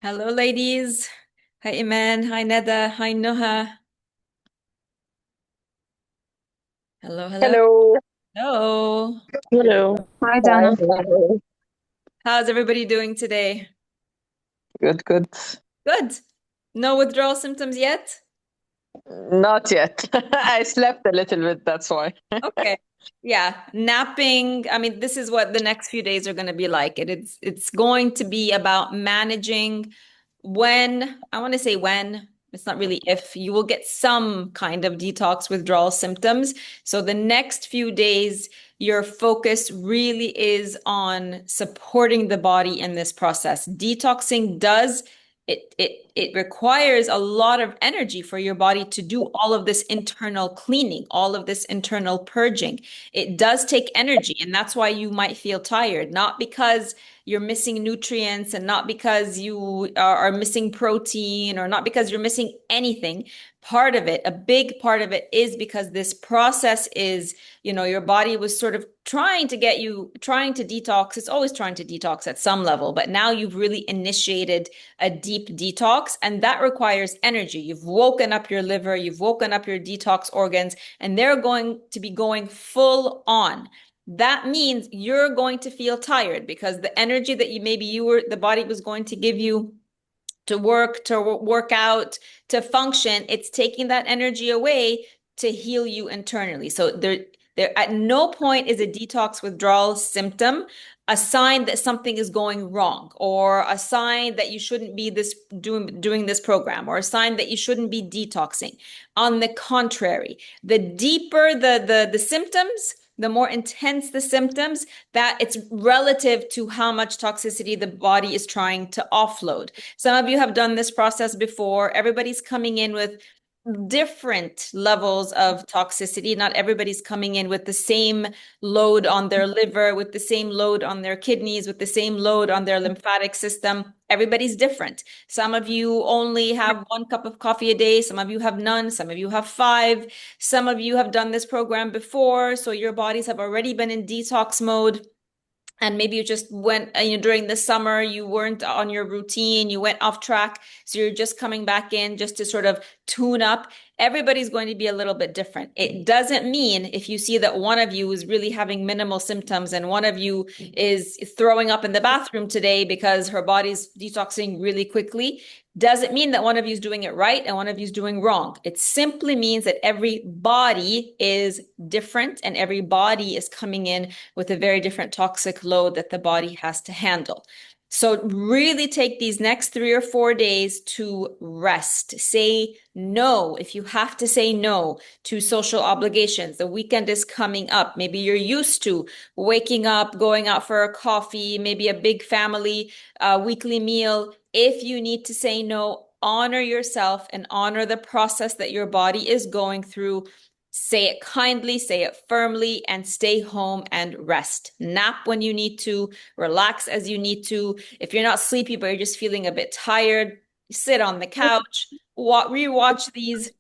Hello, ladies. Hi, Iman. Hi, Neda. Hi, Noha. Hello, hello. Hello. Hello. Hello. Hi, Hi. Dana. Hello. How's everybody doing today? Good, good. Good. No withdrawal symptoms yet? Not yet. I slept a little bit, that's why. Okay. Yeah, napping. I mean, this is what the next few days are going to be like. It's going to be about managing when, I want to say when, it's not really if, you will get some kind of detox withdrawal symptoms. So the next few days, your focus really is on supporting the body in this process. Detoxing does it requires a lot of energy for your body to do all of this internal cleaning, all of this internal purging. It does take energy, and that's why you might feel tired, not because you're missing nutrients and not because you are missing protein or not because you're missing anything. Part of it, a big part of it, is because this process is, your body was sort of trying to get you, trying to detox. It's always trying to detox at some level, but now you've really initiated a deep detox, and that requires energy. You've woken up your liver, you've woken up your detox organs, and they're going to be going full on. That means you're going to feel tired because the energy that the body was going to give you to work out, to function, it's taking that energy away to heal you internally. So there at no point is a detox withdrawal symptom a sign that something is going wrong, or a sign that you shouldn't be doing this program, or a sign that you shouldn't be detoxing. On the contrary, the deeper the symptoms, the more intense the symptoms, that it's relative to how much toxicity the body is trying to offload. Some of you have done this process before. Everybody's coming in with different levels of toxicity. Not everybody's coming in with the same load on their liver, with the same load on their kidneys, with the same load on their lymphatic system. Everybody's different. Some of you only have 1 cup of coffee a day. Some of you have none. Some of you have five. Some of you have done this program before, so your bodies have already been in detox mode. And maybe you just went, during the summer, you weren't on your routine, you went off track. So you're just coming back in just to sort of tune up. Everybody's going to be a little bit different. It doesn't mean if you see that one of you is really having minimal symptoms and one of you is throwing up in the bathroom today because her body's detoxing really quickly, doesn't mean that one of you is doing it right and one of you is doing wrong. It simply means that every body is different and every body is coming in with a very different toxic load that the body has to handle. So really take these next 3 or 4 days to rest. Say no if you have to say no to social obligations. The weekend is coming up. Maybe you're used to waking up, going out for a coffee, maybe a big family weekly meal. If you need to say no, honor yourself and honor the process that your body is going through. Say it kindly, say it firmly, and stay home and rest. Nap when you need to, relax as you need to. If you're not sleepy, but you're just feeling a bit tired, sit on the couch, rewatch these,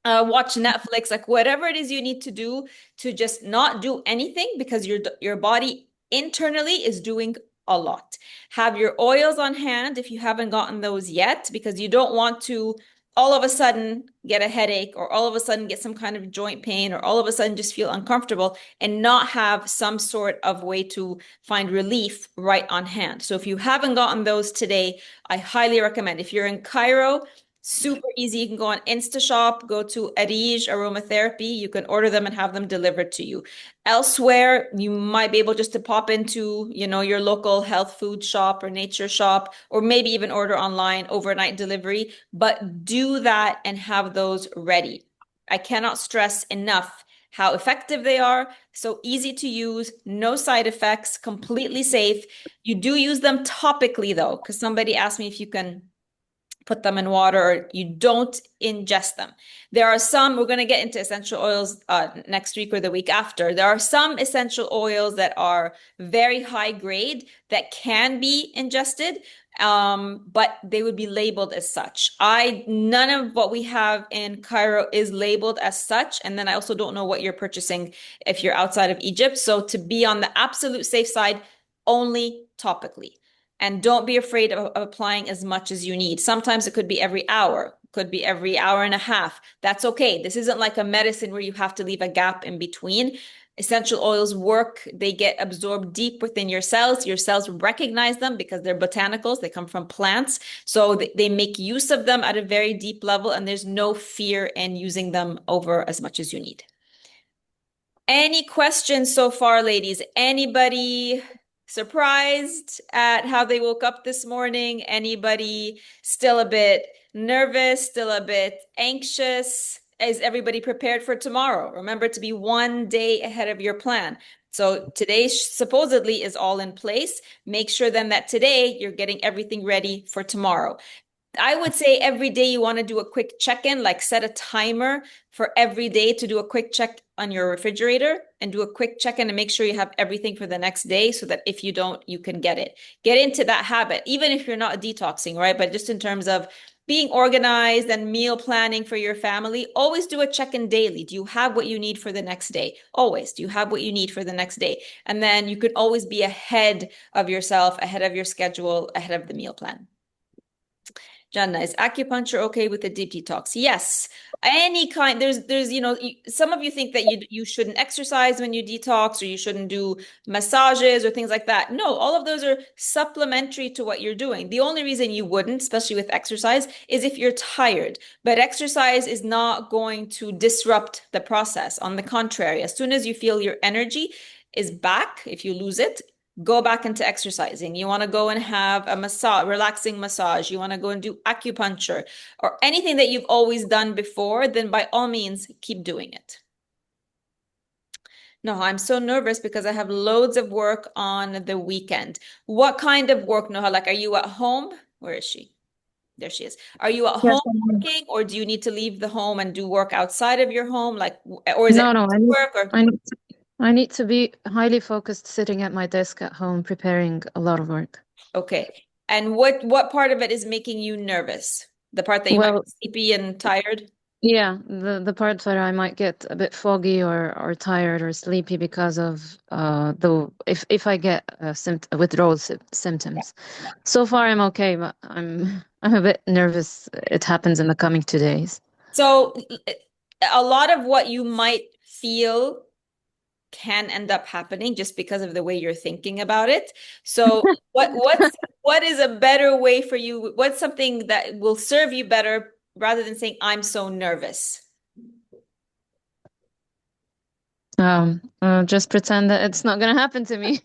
watch Netflix, like whatever it is you need to do to just not do anything because your body internally is doing a lot. Have your oils on hand if you haven't gotten those yet, because you don't want to all of a sudden get a headache or all of a sudden get some kind of joint pain or all of a sudden just feel uncomfortable and not have some sort of way to find relief right on hand. So if you haven't gotten those today, I highly recommend. If you're in Cairo, super easy. You can go on InstaShop, go to Arij Aromatherapy. You can order them and have them delivered to you. Elsewhere, you might be able just to pop into, your local health food shop or nature shop, or maybe even order online overnight delivery, but do that and have those ready. I cannot stress enough how effective they are. So easy to use, no side effects, completely safe. You do use them topically though, because somebody asked me if you can put them in water or you don't ingest them. There are some, we're going to get into essential oils next week or the week after. There are some essential oils that are very high grade that can be ingested, but they would be labeled as such. None of what we have in Cairo is labeled as such. And then I also don't know what you're purchasing if you're outside of Egypt. So to be on the absolute safe side, only topically. And don't be afraid of applying as much as you need. Sometimes it could be every hour, could be every hour and a half. That's okay. This isn't like a medicine where you have to leave a gap in between. Essential oils work, they get absorbed deep within your cells. Your cells recognize them because they're botanicals, they come from plants. So they make use of them at a very deep level, and there's no fear in using them over as much as you need. Any questions so far, ladies? Anybody surprised at how they woke up this morning? Anybody still a bit nervous, still a bit anxious? Is everybody prepared for tomorrow? Remember to be one day ahead of your plan. So today supposedly is all in place. Make sure then that today you're getting everything ready for tomorrow. I would say every day you want to do a quick check-in, like set a timer for every day to do a quick check on your refrigerator and do a quick check-in and make sure you have everything for the next day so that if you don't, you can get it. Get into that habit, even if you're not detoxing, right? But just in terms of being organized and meal planning for your family, always do a check-in daily. Do you have what you need for the next day? Always. Do you have what you need for the next day? And then you can always be ahead of yourself, ahead of your schedule, ahead of the meal plan. Janna, is acupuncture okay with a deep detox? Yes. Any kind, some of you think that you shouldn't exercise when you detox or you shouldn't do massages or things like that. No, all of those are supplementary to what you're doing. The only reason you wouldn't, especially with exercise, is if you're tired. But exercise is not going to disrupt the process. On the contrary, as soon as you feel your energy is back, if you lose it, go back into exercising. You want to go and have a massage, relaxing massage. You want to go and do acupuncture or anything that you've always done before, then by all means, keep doing it. No, I'm so nervous because I have loads of work on the weekend. What kind of work, Noha? Like, are you at home? Where is she? There she is. Are you at Yes, home working, or do you need to leave the home and do work outside of your home? Like, or is it no, no, work or? I need to be highly focused sitting at my desk at home preparing a lot of work. Okay. And what part of it is making you nervous? The part that you might Well, be sleepy and tired? yeah, the part where I might get a bit foggy or tired or sleepy because of the if I get withdrawal symptoms. Yeah. So far I'm okay, but I'm a bit nervous. It happens in the coming 2 days. So a lot of what you might feel can end up happening just because of the way you're thinking about it. So what is a better way for you? What's something that will serve you better rather than saying I'm so nervous? Just pretend that it's not gonna happen to me.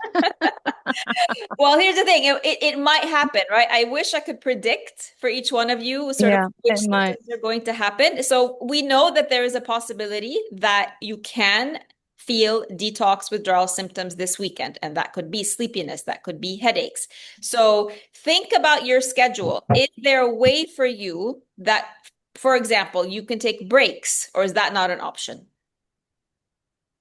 Well, here's the thing. It might happen, right? I wish I could predict for each one of you sort of Yeah, which it might. symptoms are going to happen. So we know that there is a possibility that you can feel detox withdrawal symptoms this weekend, and that could be sleepiness, that could be headaches. So think about your schedule. Is there a way for you that, for example, you can take breaks, or is that not an option?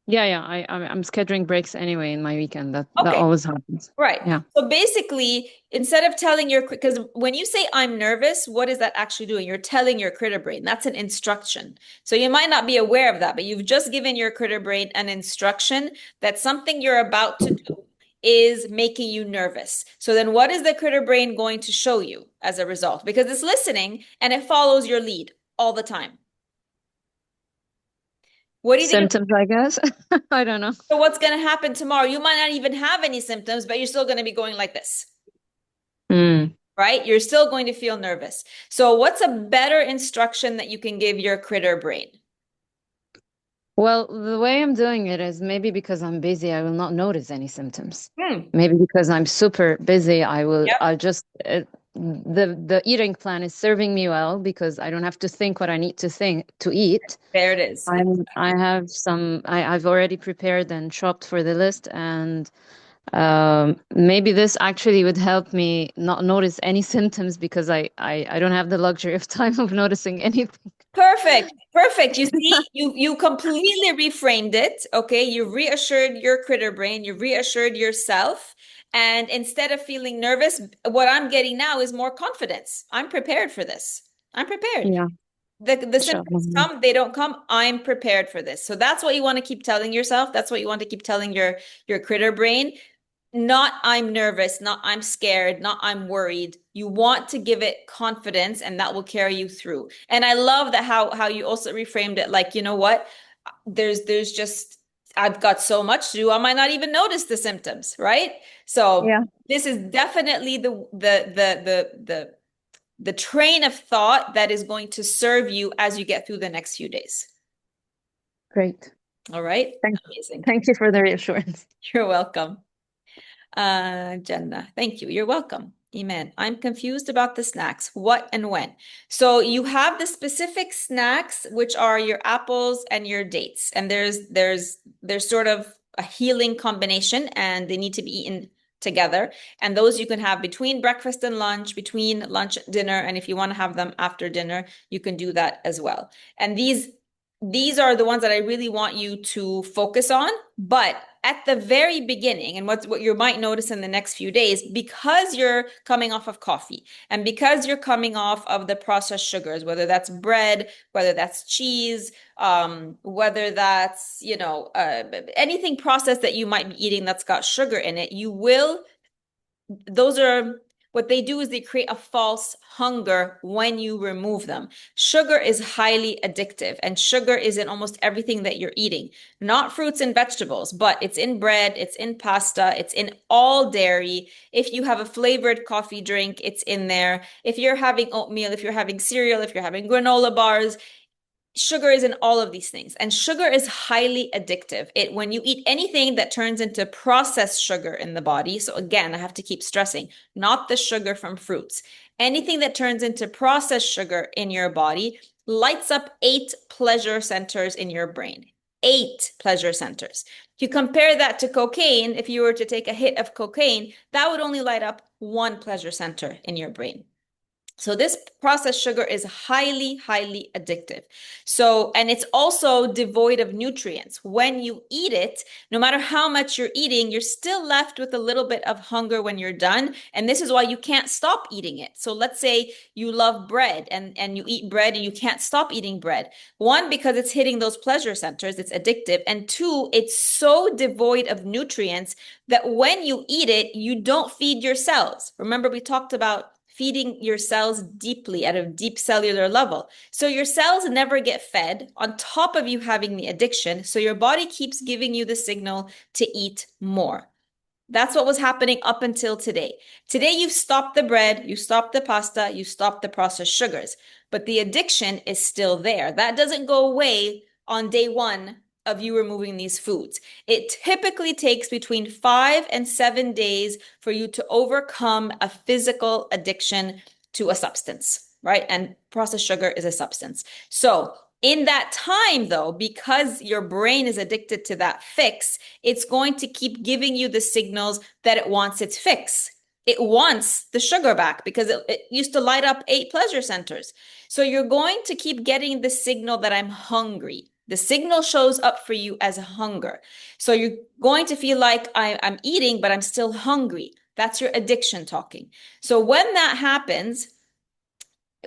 Yeah, yeah. I'm scheduling breaks anyway in my weekend. That Okay. always happens. Right. Yeah. So basically, instead of telling because when you say I'm nervous, what is that actually doing? You're telling your critter brain. That's an instruction. So you might not be aware of that, but you've just given your critter brain an instruction that something you're about to do is making you nervous. So then what is the critter brain going to show you as a result? Because it's listening and it follows your lead all the time. What do you think? Symptoms, I guess. I don't know. So what's going to happen tomorrow? You might not even have any symptoms, but you're still going to be going like this. Mm. Right? You're still going to feel nervous. So, what's a better instruction that you can give your critter brain? Well, the way I'm doing it is maybe because I'm busy, I will not notice any symptoms. Hmm. Maybe because I'm super busy, Yep. I'll just, the eating plan is serving me well because I don't have to think what I need to eat. There it is. I have I've already prepared and shopped for the list, and maybe this actually would help me not notice any symptoms because I don't have the luxury of time of noticing anything. Perfect. Perfect. You see, you completely reframed it. Okay. You reassured your critter brain, you reassured yourself. And instead of feeling nervous, what I'm getting now is more confidence. I'm prepared for this. I'm prepared. Yeah, The symptoms inshallah. come, they don't come. I'm prepared for this. So that's what you want to keep telling yourself. That's what you want to keep telling your critter brain. Not I'm nervous, not I'm scared, not I'm worried. You want to give it confidence and that will carry you through. And I love that how you also reframed it like, you know what? There's just I've got so much to do, I might not even notice the symptoms, right? So Yeah, this is definitely the train of thought that is going to serve you as you get through the next few days. great. All right? Thank, Amazing. thank you for the reassurance. You're welcome. Jannah, thank you. You're welcome. Amen. I'm confused about the snacks. What and when? So you have the specific snacks, which are your apples and your dates, and there's sort of a healing combination, and they need to be eaten together. And those you can have between breakfast and lunch, between lunch and dinner, and if you want to have them after dinner, you can do that as well. And these are the ones that I really want you to focus on, but at the very beginning, and what you might notice in the next few days, because you're coming off of coffee and because you're coming off of the processed sugars, whether that's bread, whether that's cheese, whether that's, anything processed that you might be eating that's got sugar in it, those are what they do is they create a false hunger when you remove them. Sugar is highly addictive, and sugar is in almost everything that you're eating. Not fruits and vegetables, but it's in bread, it's in pasta, it's in all dairy. If you have a flavored coffee drink, it's in there. If you're having oatmeal, if you're having cereal, if you're having granola bars, sugar is in all of these things, and sugar is highly addictive. When you eat anything that turns into processed sugar in the body, so again, I have to keep stressing, not the sugar from fruits. Anything that turns into processed sugar in your body lights up 8 pleasure centers in your brain. 8 pleasure centers. If you compare that to cocaine, if you were to take a hit of cocaine, that would only light up 1 pleasure center in your brain. So this processed sugar is highly, highly addictive. So, and it's also devoid of nutrients. When you eat it, no matter how much you're eating, you're still left with a little bit of hunger when you're done. And this is why you can't stop eating it. So let's say you love bread and you eat bread and you can't stop eating bread. One, because it's hitting those pleasure centers, it's addictive. And two, it's so devoid of nutrients that when you eat it, you don't feed your cells. Remember, we talked about feeding your cells deeply at a deep cellular level. So your cells never get fed on top of you having the addiction. So your body keeps giving you the signal to eat more. That's what was happening up until today. Today, you've stopped the bread, you stopped the pasta, you stopped the processed sugars, but the addiction is still there. That doesn't go away on day one of you removing these foods. It typically takes between 5 and 7 days for you to overcome a physical addiction to a substance, right? And processed sugar is a substance. So, in that time, though, because your brain is addicted to that fix, it's going to keep giving you the signals that it wants its fix. It wants the sugar back because it used to light up 8 pleasure centers. So you're going to keep getting the signal that I'm hungry. The signal shows up for you as hunger. So you're going to feel like I'm eating, but I'm still hungry. That's your addiction talking. So when that happens,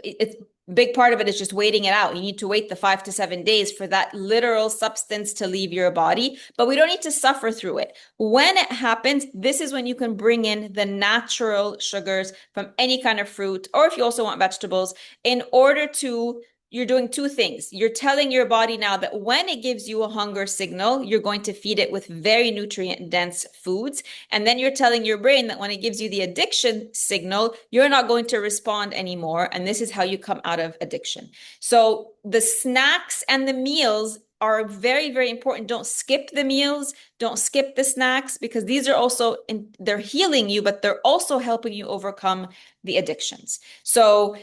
it's big part of it is just waiting it out. You need to wait the 5 to 7 days for that literal substance to leave your body, but we don't need to suffer through it. When it happens, this is when you can bring in the natural sugars from any kind of fruit, or if you also want vegetables, in order to you're doing two things. You're telling your body now that when it gives you a hunger signal, you're going to feed it with very nutrient dense foods. And then you're telling your brain that when it gives you the addiction signal, you're not going to respond anymore. And this is how you come out of addiction. So the snacks and the meals are very, very important. Don't skip the meals. Don't skip the snacks because these are also, they're healing you, but they're also helping you overcome the addictions. So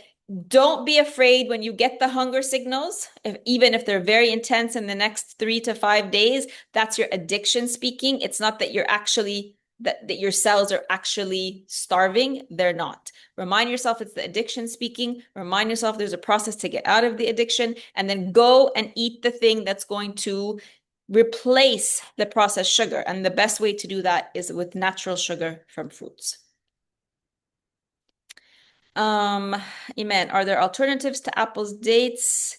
don't be afraid when you get the hunger signals, even if they're very intense in the next 3 to 5 days. That's your addiction speaking. It's not that you're actually that your cells are actually starving. They're not. Remind yourself it's the addiction speaking. Remind yourself there's a process to get out of the addiction, and then go and eat the thing that's going to replace the processed sugar. And the best way to do that is with natural sugar from fruits. Iman, are there alternatives to apples, dates?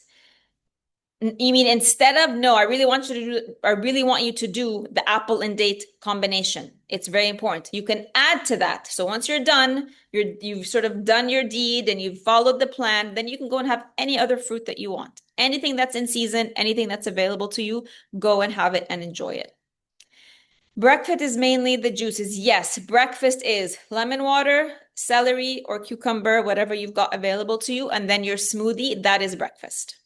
You mean instead of, no, I really want you to do the apple and date combination. It's very important. You can add to that. So once you're done, you've sort of done your deed and you've followed the plan, then you can go and have any other fruit that you want. Anything that's in season, anything that's available to you, go and have it and enjoy it. Breakfast is mainly the juices. Yes, breakfast is lemon water, celery or cucumber, whatever you've got available to you, and then your smoothie, that is breakfast.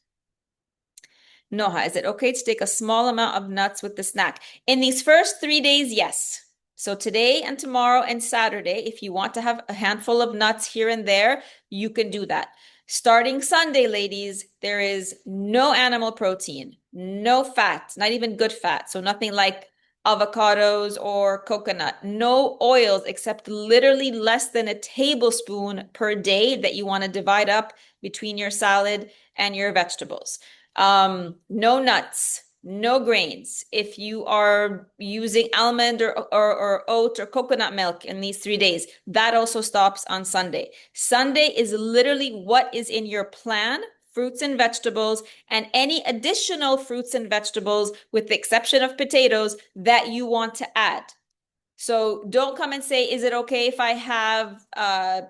Noha, is it okay to take a small amount of nuts with the snack? In these first 3 days, yes. So today and tomorrow and Saturday, if you want to have a handful of nuts here and there, you can do that. Starting Sunday, ladies, there is no animal protein, no fat, not even good fat. So nothing like avocados or coconut, no oils except literally less than a tablespoon per day that you want to divide up between your salad and your vegetables. No nuts, no grains. If you are using almond or oat or coconut milk in these 3 days, that also stops on Sunday. Sunday is literally what is in your plan, fruits and vegetables, and any additional fruits and vegetables, with the exception of potatoes, that you want to add. So don't come and say, is it okay if I have, I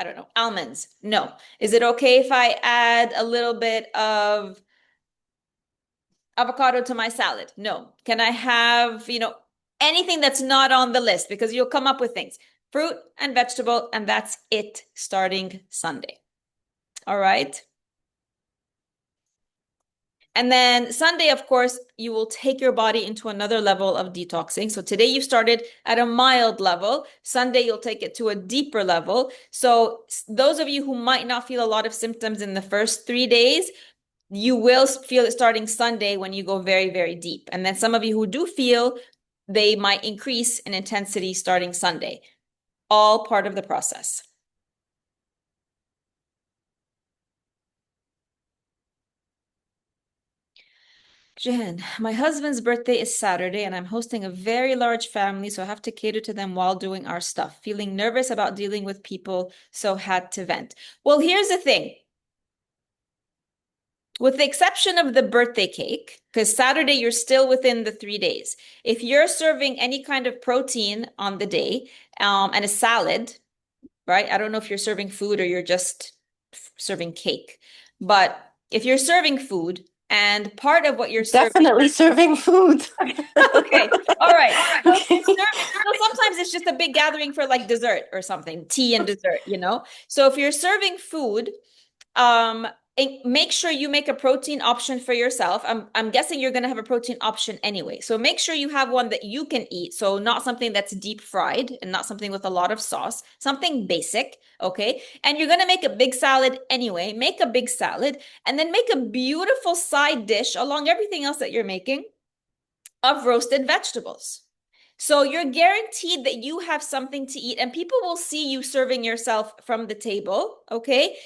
don't know, almonds? No. Is it okay if I add a little bit of avocado to my salad? No. Can I have, anything that's not on the list? Because you'll come up with things. Fruit and vegetable, and that's it starting Sunday. All right. And then Sunday, of course, you will take your body into another level of detoxing. So today you started at a mild level. Sunday, you'll take it to a deeper level. So those of you who might not feel a lot of symptoms in the first 3 days, you will feel it starting Sunday when you go very, very deep. And then some of you who do feel, they might increase in intensity starting Sunday. All part of the process. Jen, my husband's birthday is Saturday and I'm hosting a very large family, so I have to cater to them while doing our stuff. Feeling nervous about dealing with people, so had to vent. Well, here's the thing. With the exception of the birthday cake, because Saturday you're still within the 3 days. If you're serving any kind of protein on the day, and a salad, right? I don't know if you're serving food or you're just serving cake, but if you're serving food and part of what you're serving, Definitely serving food. okay, all right. So sometimes it's just a big gathering for like dessert or something, tea and dessert, So if you're serving food, make sure you make a protein option for yourself. I'm guessing you're going to have a protein option anyway. So make sure you have one that you can eat. So not something that's deep fried and not something with a lot of sauce, something basic. Okay. And you're going to make a big salad anyway. Make a big salad and then make a beautiful side dish along everything else that you're making of roasted vegetables. So you're guaranteed that you have something to eat and people will see you serving yourself from the table. Okay.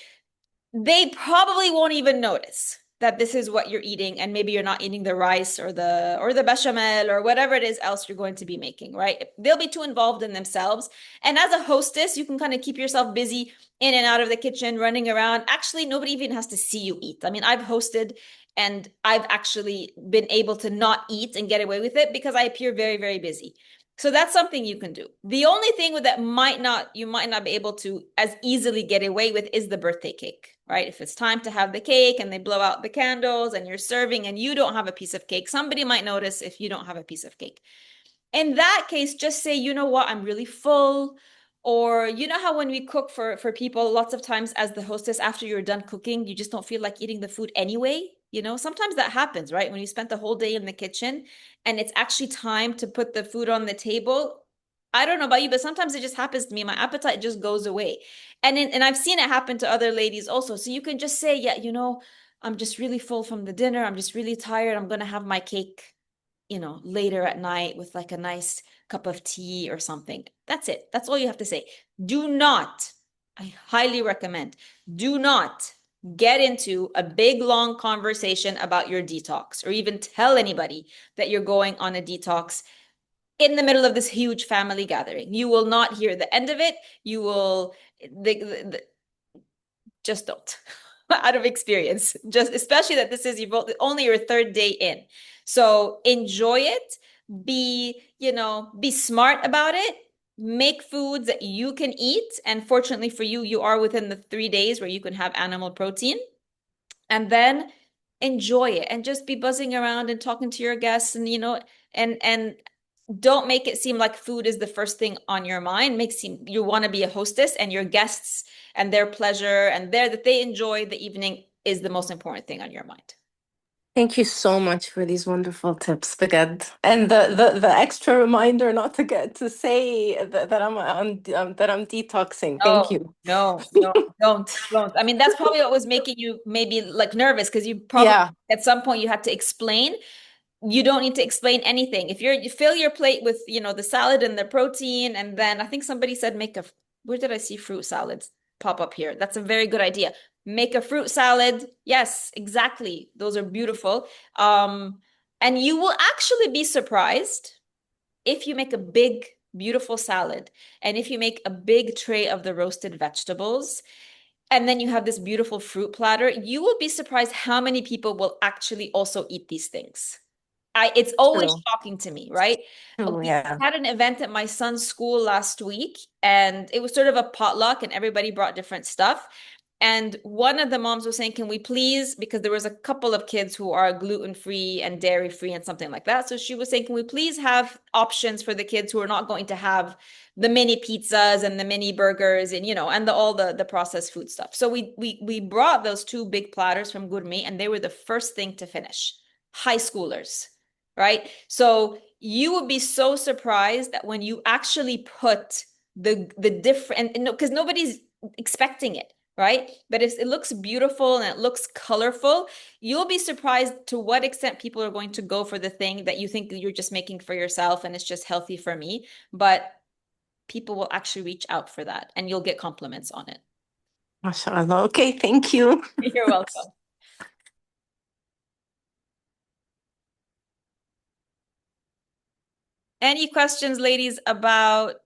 They probably won't even notice that this is what you're eating, and maybe you're not eating the rice or the bechamel or whatever it is else you're going to be making, right? They'll be too involved in themselves. And as a hostess, you can kind of keep yourself busy in and out of the kitchen, running around. Actually, nobody even has to see you eat. I mean, I've hosted and I've actually been able to not eat and get away with it because I appear very, very busy. So that's something you can do. The only thing that you might not be able to as easily get away with is the birthday cake, right? If it's time to have the cake and they blow out the candles and you're serving and you don't have a piece of cake, somebody might notice if you don't have a piece of cake. In that case, just say, you know what, I'm really full. Or you know how when we cook for people, lots of times as the hostess, after you're done cooking, you just don't feel like eating the food anyway. Sometimes that happens, right? When you spent the whole day in the kitchen and it's actually time to put the food on the table. I don't know about you, but sometimes it just happens to me. My appetite just goes away. And I've seen it happen to other ladies also. So you can just say, yeah, I'm just really full from the dinner. I'm just really tired. I'm going to have my cake, later at night with like a nice cup of tea or something. That's it. That's all you have to say. Do not, I highly recommend, do not get into a big, long conversation about your detox or even tell anybody that you're going on a detox in the middle of this huge family gathering. You will not hear the end of it. You will, just don't. out of experience, just especially that this is only your third day in. So enjoy it, be smart about it, make foods that you can eat. And fortunately for you, you are within the 3 days where you can have animal protein. And then enjoy it and just be buzzing around and talking to your guests and don't make it seem like food is the first thing on your mind. You want to be a hostess, and your guests and their pleasure and that they enjoy the evening is the most important thing on your mind. Thank you so much for these wonderful tips, بجد. And the extra reminder not to get to say that I'm detoxing. Thank No, you. no, no, don't. I mean, that's probably what was making you maybe like nervous, because you probably Yeah. at some point you had to explain. You don't need to explain anything. If you fill your plate with, the salad and the protein, and then I think somebody said where did I see fruit salads pop up here? That's a very good idea. Make a fruit salad. Yes, exactly. Those are beautiful. And you will actually be surprised if you make a big, beautiful salad, and if you make a big tray of the roasted vegetables, and then you have this beautiful fruit platter, you will be surprised how many people will actually also eat these things. It's always True. shocking to me, right? True, We yeah. had an event at my son's school last week, and it was sort of a potluck, and everybody brought different stuff. And one of the moms was saying, can we please, because there was a couple of kids who are gluten-free and dairy-free and something like that. So she was saying, can we please have options for the kids who are not going to have the mini pizzas and the mini burgers and, and all the processed food stuff. So we brought those two big platters from Gourmet, and they were the first thing to finish. High schoolers, right? So you would be so surprised that when you actually put the different, because nobody's expecting it, right? But if it looks beautiful and it looks colorful, you'll be surprised to what extent people are going to go for the thing that you think you're just making for yourself and it's just healthy for me. But people will actually reach out for that, and you'll get compliments on it. MashaAllah. Okay, thank you. You're welcome. Any questions, ladies, about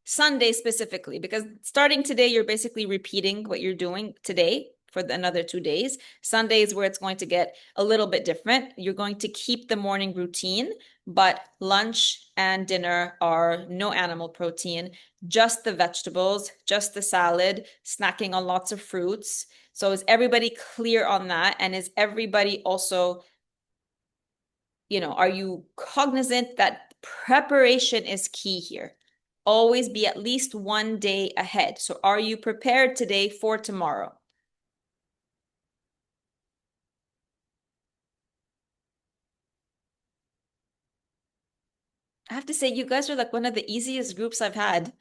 Sunday specifically? Because starting today, you're basically repeating what you're doing today for another 2 days. Sunday is where it's going to get a little bit different. You're going to keep the morning routine, but lunch and dinner are no animal protein, just the vegetables, just the salad, snacking on lots of fruits. So is everybody clear on that? And is everybody also, are you cognizant that preparation is key here? Always be at least one day ahead. So are you prepared today for tomorrow? I have to say, you guys are like one of the easiest groups I've had.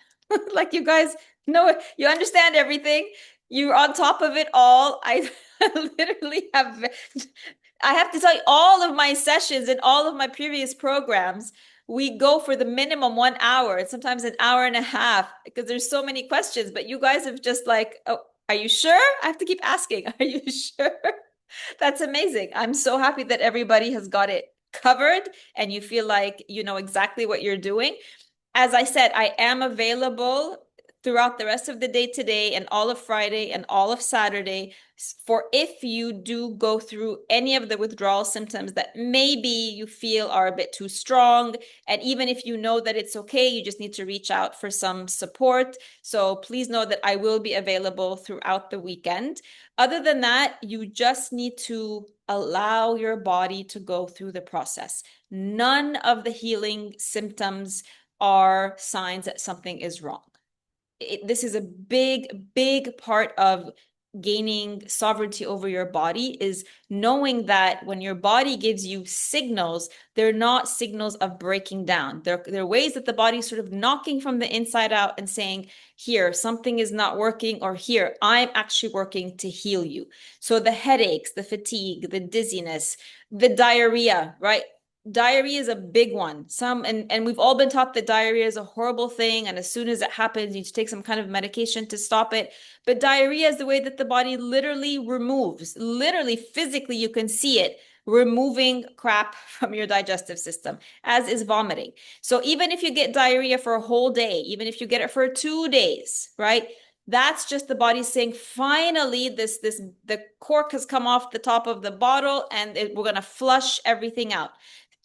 Like, you guys know, you understand everything. You're on top of it all. I literally I have to tell you, all of my sessions and all of my previous programs, we go for the minimum 1 hour, and sometimes an hour and a half, because there's so many questions. But you guys have just like, oh, are you sure? I have to keep asking, are you sure? That's amazing. I'm so happy that everybody has got it covered and you feel like you know exactly what you're doing. As I said, I am available throughout the rest of the day today and all of Friday and all of Saturday for if you do go through any of the withdrawal symptoms that maybe you feel are a bit too strong. And even if you know that it's okay, you just need to reach out for some support. So please know that I will be available throughout the weekend. Other than that, you just need to allow your body to go through the process. None of the healing symptoms are signs that something is wrong. This is a big, big part of gaining sovereignty over your body, is knowing that when your body gives you signals, they're not signals of breaking down. They're ways that the body is sort of knocking from the inside out and saying, here, something is not working, or here, I'm actually working to heal you. So the headaches, the fatigue, the dizziness, the diarrhea, right? Diarrhea is a big one. And we've all been taught that diarrhea is a horrible thing, and as soon as it happens, you need to take some kind of medication to stop it. But diarrhea is the way that the body literally removes, literally physically, you can see it removing crap from your digestive system, as is vomiting. So even if you get diarrhea for a whole day, even if you get it for 2 days, right? That's just the body saying, finally, the cork has come off the top of the bottle and we're going to flush everything out.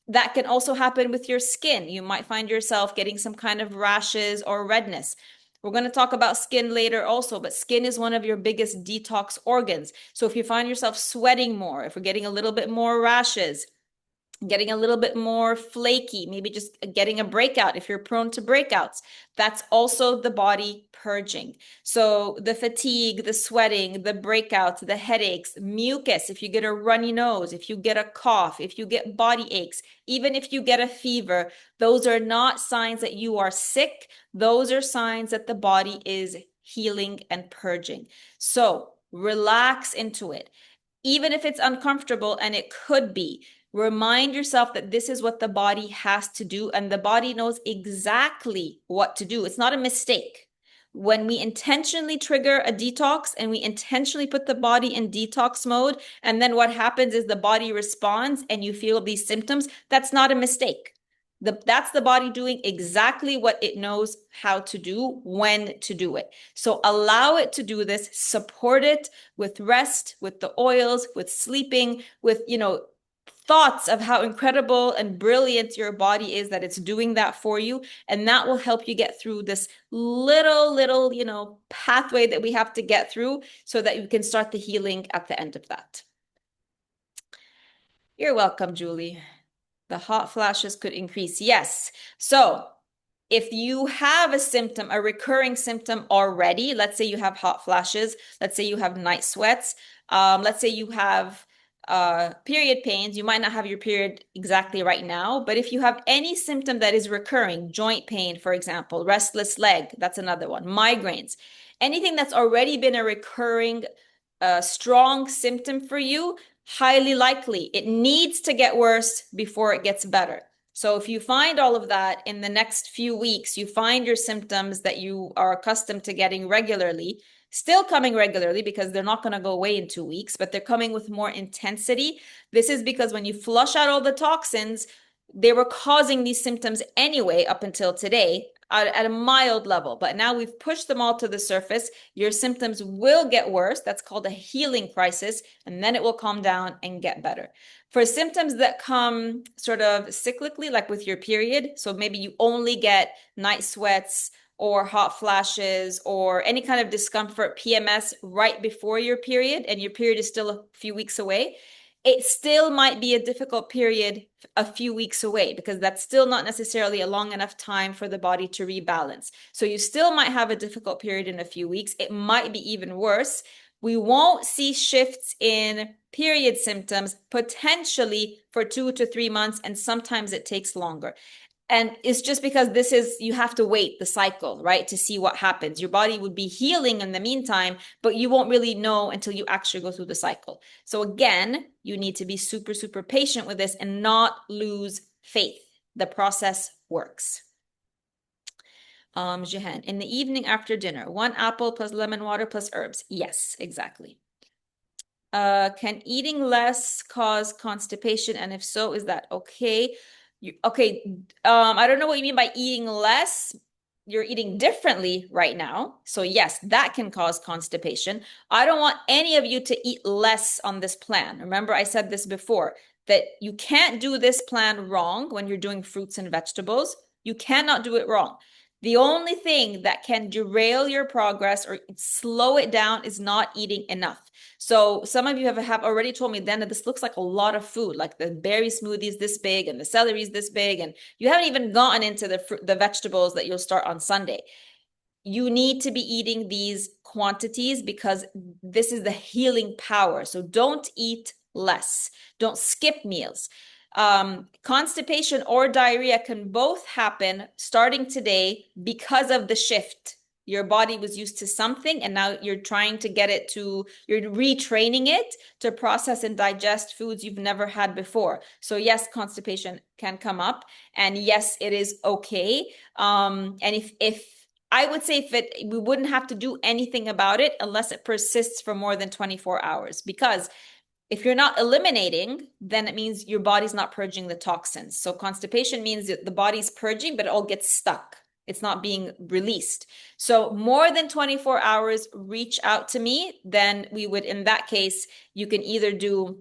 That can also happen with your skin. You might find yourself getting some kind of rashes or redness. We're going to talk about skin later also, but skin is one of your biggest detox organs. So if you find yourself sweating more, if we're getting a little bit more rashes, getting a little bit more flaky, maybe just getting a breakout if you're prone to breakouts, that's also the body purging. So the fatigue, the sweating, the breakouts, the headaches, mucus, if you get a runny nose, if you get a cough, if you get body aches, even if you get a fever, those are not signs that you are sick. Those are signs that the body is healing and purging. So relax into it. Even if it's uncomfortable, and it could be, remind yourself that this is what the body has to do, and the body knows exactly what to do. It's not a mistake. When we intentionally trigger a detox and we intentionally put the body in detox mode, and then what happens is the body responds and you feel these symptoms, that's not a mistake. That's the body doing exactly what it knows how to do, when to do it. So allow it to do this, support it with rest, with the oils, with sleeping, with, thoughts of how incredible and brilliant your body is that it's doing that for you. And that will help you get through this little, pathway that we have to get through so that you can start the healing at the end of that. You're welcome, Julie. The hot flashes could increase. Yes. So if you have a symptom, a recurring symptom already, let's say you have hot flashes, let's say you have night sweats, let's say you have period pains, you might not have your period exactly right now, but if you have any symptom that is recurring, joint pain, for example, restless leg, that's another one, migraines, anything that's already been a recurring strong symptom for you, highly likely it needs to get worse before it gets better. So if you find all of that in the next few weeks, you find your symptoms that you are accustomed to getting regularly, still coming regularly because they're not going to go away in 2 weeks, but they're coming with more intensity. This is because when you flush out all the toxins, they were causing these symptoms anyway up until today at a mild level, but now we've pushed them all to the surface. Your symptoms will get worse. That's called a healing crisis, and then it will calm down and get better. For symptoms that come sort of cyclically, like with your period, so maybe you only get night sweats or hot flashes or any kind of discomfort, PMS, right before your period, and your period is still a few weeks away, it still might be a difficult period a few weeks away because that's still not necessarily a long enough time for the body to rebalance. So you still might have a difficult period in a few weeks. It might be even worse. We won't see shifts in period symptoms potentially for 2 to 3 months, and sometimes it takes longer. And it's just because you have to wait the cycle, right, to see what happens. Your body would be healing in the meantime, but you won't really know until you actually go through the cycle. So again, you need to be super, super patient with this and not lose faith. The process works. Jehan, in the evening after dinner, 1 apple plus lemon water plus herbs. Yes, exactly. Can eating less cause constipation? And if so, is that okay? I don't know what you mean by eating less. You're eating differently right now. So yes, that can cause constipation. I don't want any of you to eat less on this plan. Remember, I said this before, that you can't do this plan wrong when you're doing fruits and vegetables. You cannot do it wrong. The only thing that can derail your progress or slow it down is not eating enough. So some of you have already told me then that this looks like a lot of food, like the berry smoothies this big and the celery is this big, and you haven't even gotten into the vegetables that you'll start on Sunday. You need to be eating these quantities because this is the healing power. So don't eat less. Don't skip meals. Constipation or diarrhea can both happen starting today because of the shift. Your body was used to something and now you're trying to you're retraining it to process and digest foods you've never had before. So yes, constipation can come up, and yes, it is okay. And if I would say we wouldn't have to do anything about it unless it persists for more than 24 hours, because if you're not eliminating, then it means your body's not purging the toxins. So constipation means that the body's purging, but it all gets stuck. It's not being released. So more than 24 hours, reach out to me. Then we would, in that case, you can either do,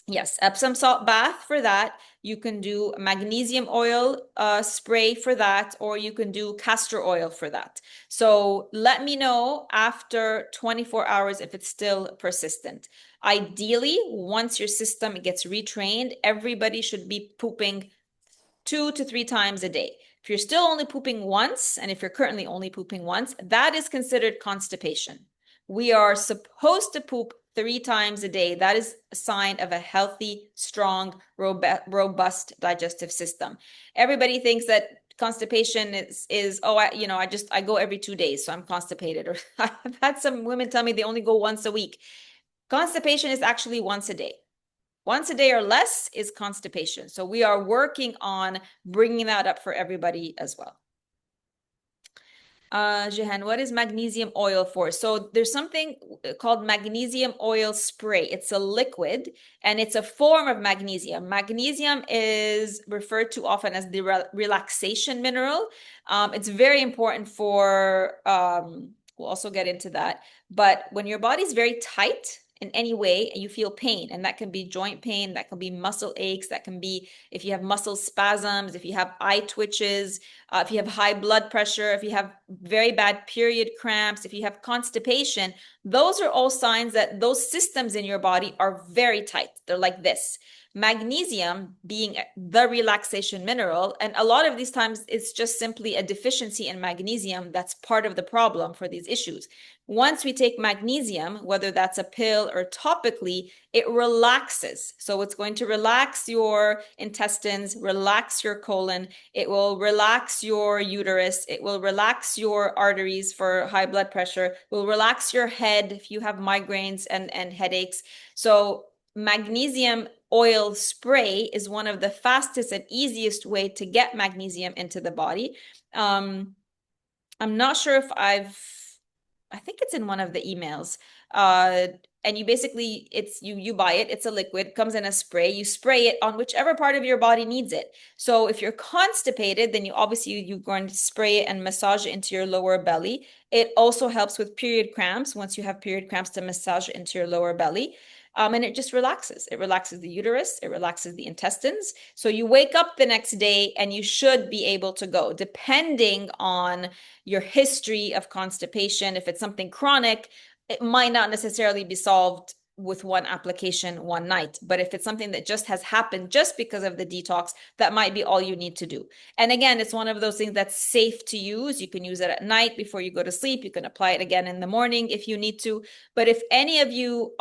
yes, Epsom salt bath for that. You can do magnesium oil spray for that, or you can do castor oil for that. So let me know after 24 hours if it's still persistent. Ideally, once your system gets retrained, everybody should be pooping 2 to 3 times a day. If you're still only pooping once, and if you're currently only pooping once, that is considered constipation. We are supposed to poop 3 times a day. That is a sign of a healthy, strong, robust digestive system. Everybody thinks that constipation is I go every 2 days, so I'm constipated. Or I've had some women tell me they only go once a week. Constipation is actually once a day. Once a day or less is constipation. So we are working on bringing that up for everybody as well. Jehan, what is magnesium oil for? So there's something called magnesium oil spray. It's a liquid and it's a form of magnesium. Magnesium is referred to often as the relaxation mineral. It's very important for, we'll also get into that. But when your body's very tight in any way and you feel pain, and that can be joint pain, that can be muscle aches, that can be if you have muscle spasms, if you have eye twitches, if you have high blood pressure, if you have very bad period cramps, if you have constipation, those are all signs that those systems in your body are very tight. They're like this. Magnesium being the relaxation mineral, and a lot of these times it's just simply a deficiency in magnesium that's part of the problem for these issues. Once we take magnesium, whether that's a pill or topically, it relaxes. So it's going to relax your intestines, relax your colon. It will relax your uterus. It will relax your arteries for high blood pressure. It will relax your head if you have migraines and headaches. So magnesium oil spray is one of the fastest and easiest way to get magnesium into the body. I'm not sure if I think it's in one of the emails. And you basically, you buy it, it's a liquid, comes in a spray, you spray it on whichever part of your body needs it. So if you're constipated, then you're going to spray it and massage it into your lower belly. It also helps with period cramps. Once you have period cramps, to massage it into your lower belly. And it just relaxes. It relaxes the uterus. It relaxes the intestines. So you wake up the next day and you should be able to go, depending on your history of constipation. If it's something chronic, it might not necessarily be solved with one application one night. But if it's something that just has happened just because of the detox, that might be all you need to do. And again, it's one of those things that's safe to use. You can use it at night before you go to sleep. You can apply it again in the morning if you need to. But if any of you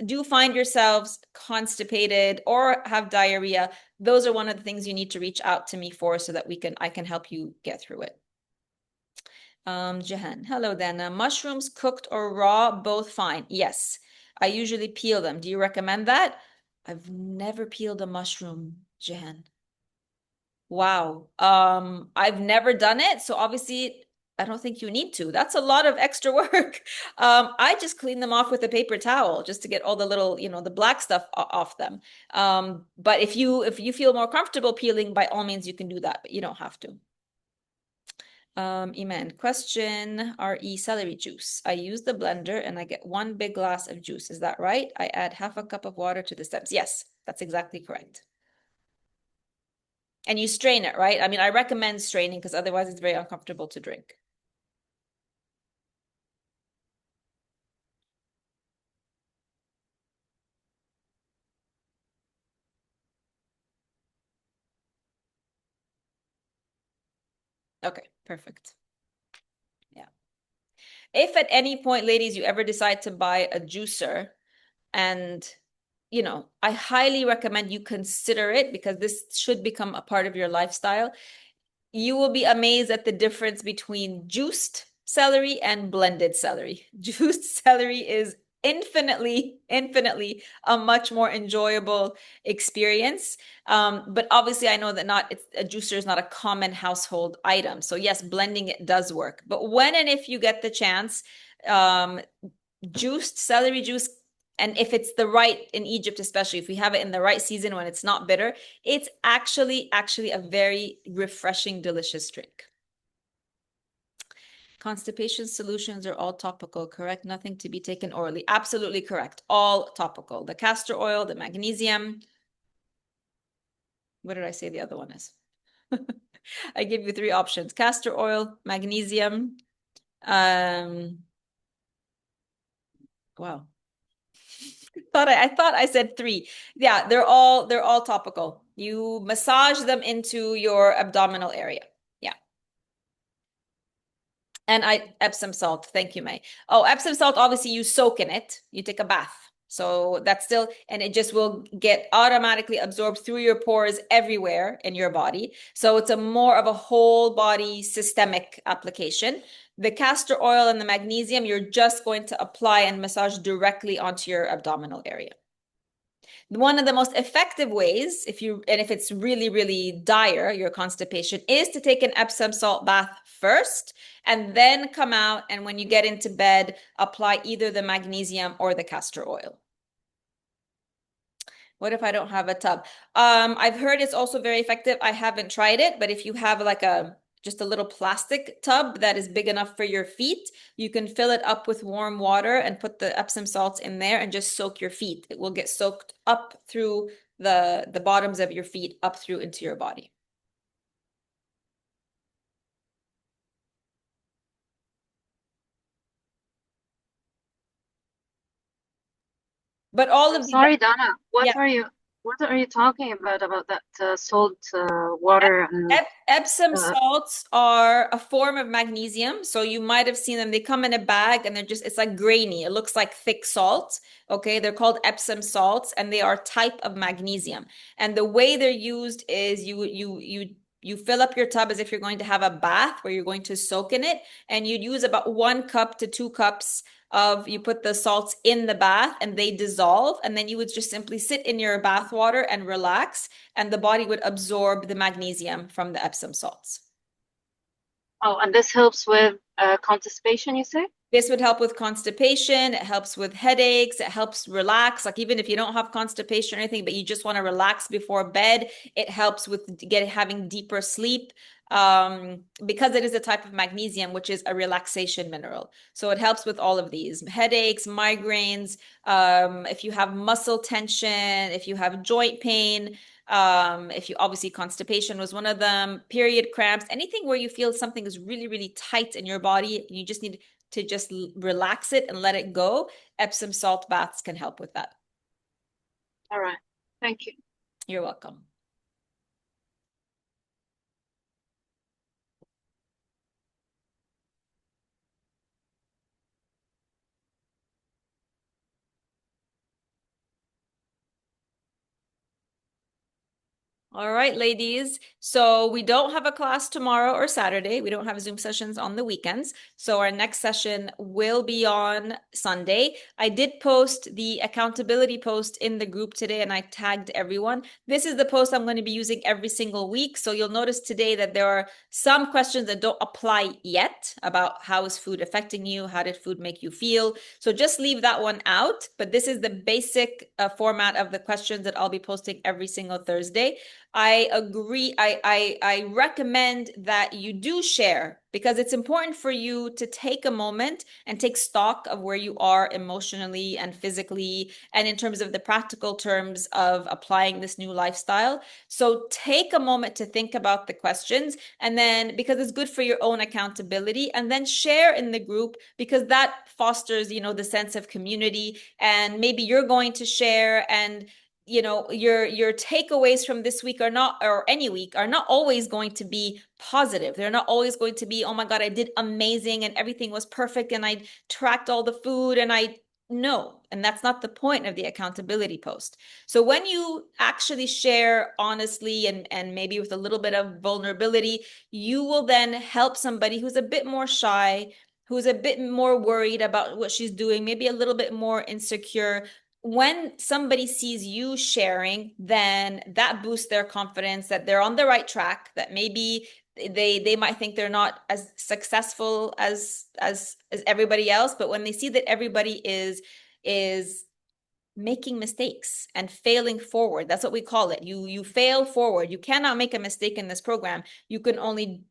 do find yourselves constipated or have diarrhea, those are one of the things you need to reach out to me for so that I can help you get through it. Jahan, hello then. Mushrooms cooked or raw, both fine. Yes, I usually peel them. Do you recommend that? I've never peeled a mushroom, Jahan. Wow. I've never done it, so obviously I don't think you need to. That's a lot of extra work. I just clean them off with a paper towel just to get all the little, the black stuff off them. But if you feel more comfortable peeling, by all means you can do that, but you don't have to. Iman, question RE celery juice. I use the blender and I get 1 big glass of juice. Is that right? I add half a cup of water to the stems. Yes, that's exactly correct. And you strain it, right? I mean, I recommend straining because otherwise it's very uncomfortable to drink. Okay, perfect. Yeah. If at any point, ladies, you ever decide to buy a juicer, and I highly recommend you consider it because this should become a part of your lifestyle. You will be amazed at the difference between juiced celery and blended celery. Juiced celery is infinitely a much more enjoyable experience. But obviously I know that a juicer is not a common household item. So yes, blending it does work. But when and if you get the chance, juiced celery juice, and if it's the right, in Egypt especially, if we have it in the right season when it's not bitter, it's actually a very refreshing, delicious drink. Constipation solutions are all topical, correct? Nothing to be taken orally. Absolutely correct. All topical. The castor oil, the magnesium. What did I say the other one is? I give you three options: castor oil, magnesium. Wow. I thought I said three. Yeah, they're all topical. You massage them into your abdominal area. Yeah. And Epsom salt. Thank you, May. Oh, Epsom salt, obviously you soak in it. You take a bath. So that's still, and it just will get automatically absorbed through your pores everywhere in your body. So it's a more of a whole body systemic application. The castor oil and the magnesium, you're just going to apply and massage directly onto your abdominal area. One of the most effective ways, if it's really, really dire, your constipation, is to take an Epsom salt bath first and then come out, and when you get into bed, apply either the magnesium or the castor oil. What if I don't have a tub? I've heard it's also very effective. I haven't tried it, but if you have like just a little plastic tub that is big enough for your feet, you can fill it up with warm water and put the Epsom salts in there and just soak your feet. It will get soaked up through the bottoms of your feet up through into your body. But all I'm of these, sorry, Donna. yeah. What are you talking about that salt water and Epsom salts are a form of magnesium. So you might have seen them. They come in a bag and it's like grainy. It looks like thick salt. Okay. They're called Epsom salts and they are type of magnesium. And the way they're used is you fill up your tub as if you're going to have a bath where you're going to soak in it. And you'd use about 1 cup to 2 cups you put the salts in the bath and they dissolve, and then you would just simply sit in your bath water and relax, and the body would absorb the magnesium from the Epsom salts. Oh, and this helps with constipation, you say? This would help with constipation. It helps with headaches. It helps relax. Like even if you don't have constipation or anything, but you just want to relax before bed, it helps with having deeper sleep. Because it is a type of magnesium, which is a relaxation mineral. So it helps with all of these headaches, migraines, if you have muscle tension, if you have joint pain, if you obviously constipation was one of them, period cramps, anything where you feel something is really, really tight in your body, you just need to just relax it and let it go. Epsom salt baths can help with that. All right. Thank you. You're welcome. All right, ladies. So we don't have a class tomorrow or Saturday. We don't have Zoom sessions on the weekends. So our next session will be on Sunday. I did post the accountability post in the group today and I tagged everyone. This is the post I'm going to be using every single week. So you'll notice today that there are some questions that don't apply yet about how is food affecting you? How did food make you feel? So just leave that one out. But this is the basic format of the questions that I'll be posting every single Thursday. I agree. I recommend that you do share because it's important for you to take a moment and take stock of where you are emotionally and physically and in terms of the practical terms of applying this new lifestyle. So take a moment to think about the questions and then because it's good for your own accountability and then share in the group because that fosters, the sense of community and maybe you're going to share and your takeaways from this week are not, or any week, are not always going to be positive. They're not always going to be, oh my God, I did amazing and everything was perfect and I tracked all the food and no, and that's not the point of the accountability post. So when you actually share honestly and maybe with a little bit of vulnerability, you will then help somebody who's a bit more shy, who's a bit more worried about what she's doing, maybe a little bit more insecure. When somebody sees you sharing, then that boosts their confidence that they're on the right track, that maybe they might think they're not as successful as everybody else, but when they see that everybody is making mistakes and failing forward. That's what we call it. You fail forward. You cannot make a mistake in this program. You can only,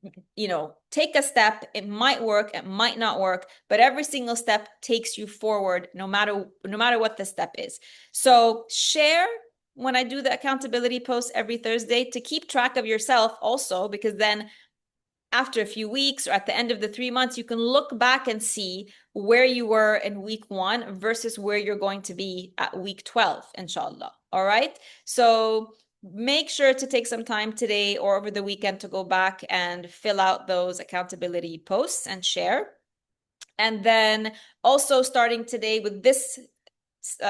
take a step. It might work, it might not work, but every single step takes you forward, no matter what the step is. So share when I do the accountability post every Thursday to keep track of yourself also, because then after a few weeks or at the end of the 3 months, you can look back and see where you were in week 1 versus where you're going to be at week 12, inshallah. All right. So make sure to take some time today or over the weekend to go back and fill out those accountability posts and share. And then also starting today with this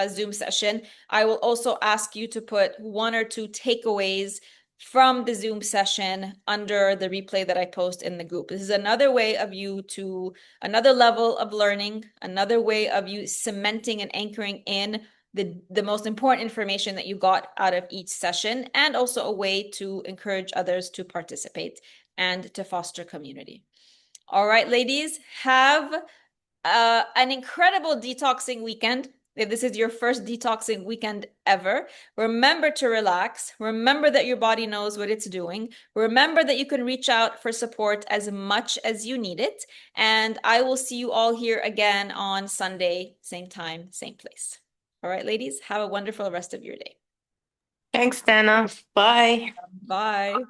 Zoom session, I will also ask you to put 1 or 2 takeaways from the Zoom session under the replay that I post in the group. This is another way of another level of learning, another way of you cementing and anchoring in the most important information that you got out of each session, and also a way to encourage others to participate and to foster community. All right, ladies, have an incredible detoxing weekend. If this is your first detoxing weekend ever, remember to relax. Remember that your body knows what it's doing. Remember that you can reach out for support as much as you need it. And I will see you all here again on Sunday, same time, same place. All right, ladies, have a wonderful rest of your day. Thanks, Dana. Bye. Bye.